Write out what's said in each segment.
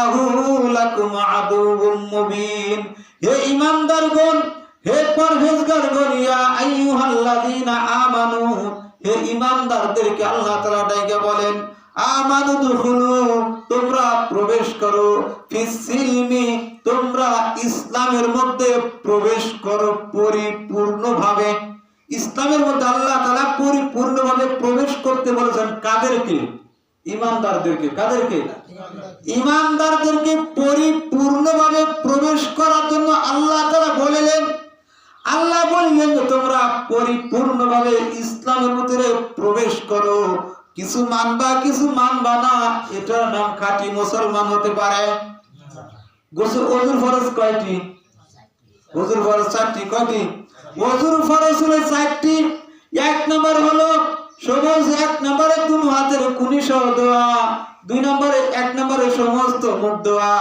ইন্নাহু লাকুম আদুউম মুবিন। হে ঈমানদারগণ, হে পরহেজগারগণ, ইয়া আইয়ুহাল্লাযীনা আমানু, হে ঈমানদারদেরকে আল্লাহ তাআলা ডাইকে বলেন, আমানু দুখুলু, তোমরা প্রবেশ করো, ফিসসিলমি, তোমরা ইসলামের মধ্যে প্রবেশ করো পরিপূর্ণভাবে। ইসলামের মধ্যে আল্লাহ তাআলা পরিপূর্ণভাবে প্রবেশ করতে বলেছেন কাদেরকে? ঈমানদারদেরকে। কাদেরকে? ঈমানদারদেরকে পরিপূর্ণভাবে প্রবেশ করার জন্য আল্লাহ তাআলা বললেন, আল্লাহ বললেন যে তোমরা পরিপূর্ণভাবে ইসলামের মধ্যে প্রবেশ করো। কিছু মানবা কিছু মানবা না, এটার নাম খাঁটি মুসলমান হতে পারে। গোসল ওযুর ফরজ কয়টি? ওযুর ফরজ 4টি। কয়টি? ওযুর ফরজ হলো 4টি। এক নাম্বার হলো এক নম্বরে দুই হাতের কুনি সহ দোয়া, 2 নম্বরে 1 নম্বরে সমস্ত মুখ দোয়া,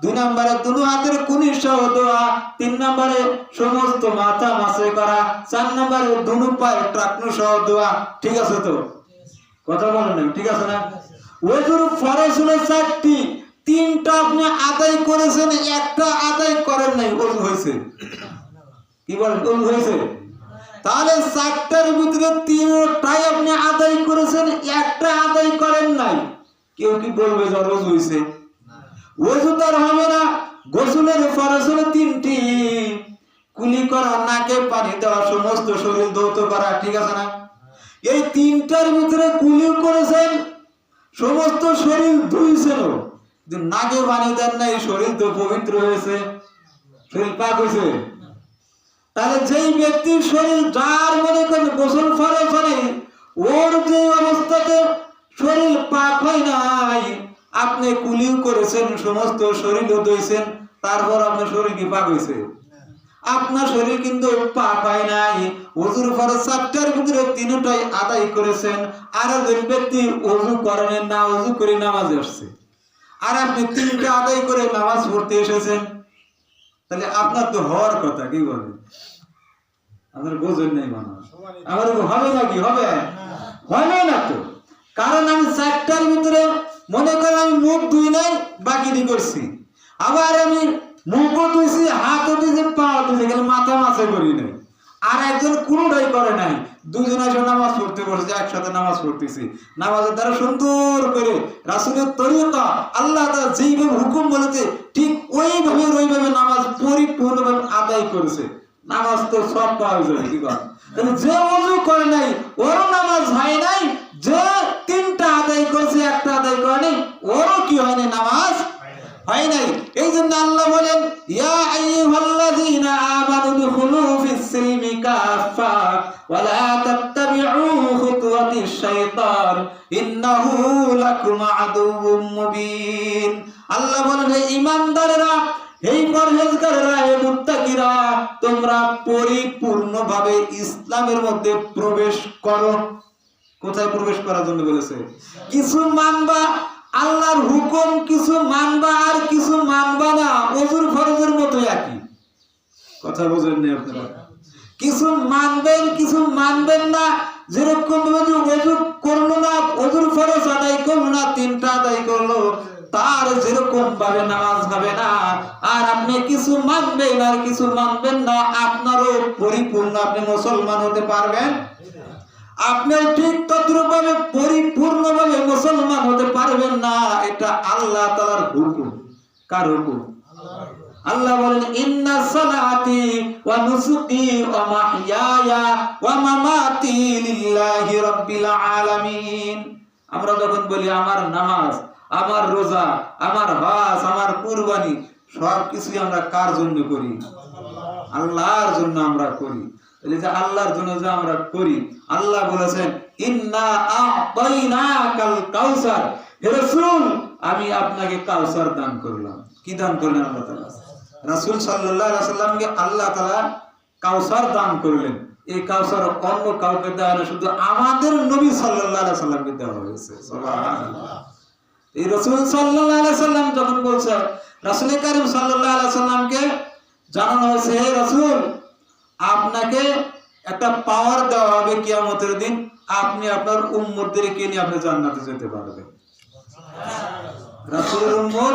2 নম্বরে দুই হাতের কুনি সহ দোয়া, 3 নম্বরে সমস্ত মাথা মাসে করা, 4 নম্বরে দুই পায়ে টাকনু সহ দোয়া। ঠিক আছে তো? কথা বলেন না? ঠিক আছে না? ওযুর ফরজ হলো 4টি, 3টা আপনি আদায় করেছেন, একটা আদায় করেন নাই, ওযু হয়েছে। কি বলেন? ওযু হয়েছে? তাহলে 4টার ভিতরে 3টাই আপনি আদায় করেছেন, একটা আদায় করেন নাই। কেউ কি বলবে যে ওযু হইছে? ওযু তার হবে না। গোসলের ফরজ হলো 3টি, কুলি করা, নাকে পানি দেওয়া, সমস্ত শরীর ধৌত করা। ঠিক আছে না? এই 3টার ভিতরে কুলি করেছেন, সমস্ত শরীর ধুইছেন, যে নাকে পানি দেন নাই, শরীর তো পবিত্র হয়েছে, শরীর পাক হয়েছে। তাহলে যেই ব্যক্তির শরীর, যার মনে করেন গোসল ফরজ হয়, ওর যে অবস্থাতে শরীর পাক হয় নাই, আপনি কুলিও করেছেন, সমস্ত শরীরও ধুইছেন, তারপর আপনার শরীর কি পাক হয়েছে? আপনার শরীর কিন্তু পাক হয় নাই। ওযুর ফরজ 4টার ভিতরে 3টাই আদায় করেছেন। আর একজন ব্যক্তি ওযু করেন না, ওযু করে নামাজে আসছে, আর আপনি 3টা আদায় করে নামাজ পড়তে এসেছেন, তাহলে আপনার তো হওয়ার কথা। কি বলেন? আপনার বোঝেন নাই মানুষ। আমার হবে নাকি? হবে? হবে না তো। কারণ আমি 4টার ভিতরে মনে করেন আমি মুখ ধুই নাই, বাকিটি করছি, আবার আমি মুখও ধুইছি, হাতও ধুইছি, পাও ধুইছি, কিন্তু মাথা মাছে করি নাই। আর একজন কোনোটাই করে নাই, দুজন এসে নামাজ পড়তে বসেছে, একসাথে নামাজ পড়তেছি। নামাজের দ্বারা সুন্দর করে রাসূলের তরিকা, আল্লাহ তাআলা যেইভাবে হুকুম বলেছে ঠিক ওইভাবে নামাজ পরিপূর্ণভাবে আদায় করেছে। নামাজ তো সব পাওয়া যায়। কি কথা? তাহলে যে ওযু করে নাই, ওরও নামাজ হয় নাই। যে 3টা আদায় করেছে, একটা আদায় করেনি, ওরও কি হয় না? নামাজ হয় নাই। এই জন্য আল্লাহ বলেন, ইয়া আইয়ুহাল্লাযীনা আমানু দুখুলু ফিস-সিলমি কাফা ওয়া লা তাত্তাবিউ খুতুওয়াতিশ শাইতান ইন্নাহু লাকুম আদুউম মুবিন। আল্লাহ বলেন, হে ঈমানদারেরা, হে পরহেজগারেরা, হে মুত্তাকিরা, তোমরা পরিপূর্ণভাবে ইসলামের মধ্যে প্রবেশ করো। কোথায় প্রবেশ করার জন্য বলেছে? কিছু মানবা আল্লাহর হুকুম, কিছু মানবা আর কিছু মানবা না। ওযুর ফরজের মতো একই কথা। বোঝেন না আপনারা? কিছু মানবেন, কিছু মানবেন না। যেরকম ভাবে ওযু করলো না, ওযুর ফরজ আদায় করলো না, 3টা আদায় করলো, তার যেরকম ভাবে নামাজ হবে না। আর আপনি কিছু মানবেন আর কিছু মানবেন না, আপনারও পরিপূর্ণ আপনি মুসলমান হতে পারবেন? আপনি ঠিক তদ্রুপভাবে পরিপূর্ণভাবে মুসলমান হতে পারবেন না। এটা আল্লাহ তাআলার হুকুম। কার হুকুম? আল্লাহ বলেন, ইন্না সালাতি ওয়া নুসুকি ওয়া মাহইয়ায়া ওয়া মামাতি লিল্লাহি রাব্বিল আলামিন। আমরা যখন বলি আমার নামাজ, আমার রোজা, আমার হজ, আমার কুরবানি, সবকিছু আমরা কার জন্য করি? আল্লাহর জন্য আমরা করি। তাহলে যে আল্লাহর জন্য যে আমরা করি, আল্লাহ বলেছেন, ইন্না আ'তাইনাকাল কাউসার, হে রাসূল, আমি আপনাকে কাউসার দান করলাম। কি দান করলেন আল্লাহ তাআলা? রাসূল সাল্লাল্লাহু আলাইহি ওয়াসাল্লামকে আল্লাহ তাআলা কাউসার দান করলেন। এই কাউসার অন্য কাউকে দেওয়া না, শুধু আমাদের নবী সাল্লাল্লাহু আলাইহি ওয়াসাল্লামকে দেওয়া হয়েছে। সুবহানাল্লাহ। এই রাসূল সাল্লাল্লাহু আলাইহি ওয়াসাল্লাম যখন বলছে, রাসূল কারীম সাল্লাল্লাহু আলাইহি ওয়াসাল্লামকে জানানো হয়েছে, হে রাসূল, আপনাকে একটা পাওয়ার দেওয়া হবে কিয়ামতের দিন, আপনি আপনার উম্মতদেরকে নিয়ে আপনি জান্নাতে যেতে পারবেন। রাসূলের উম্মত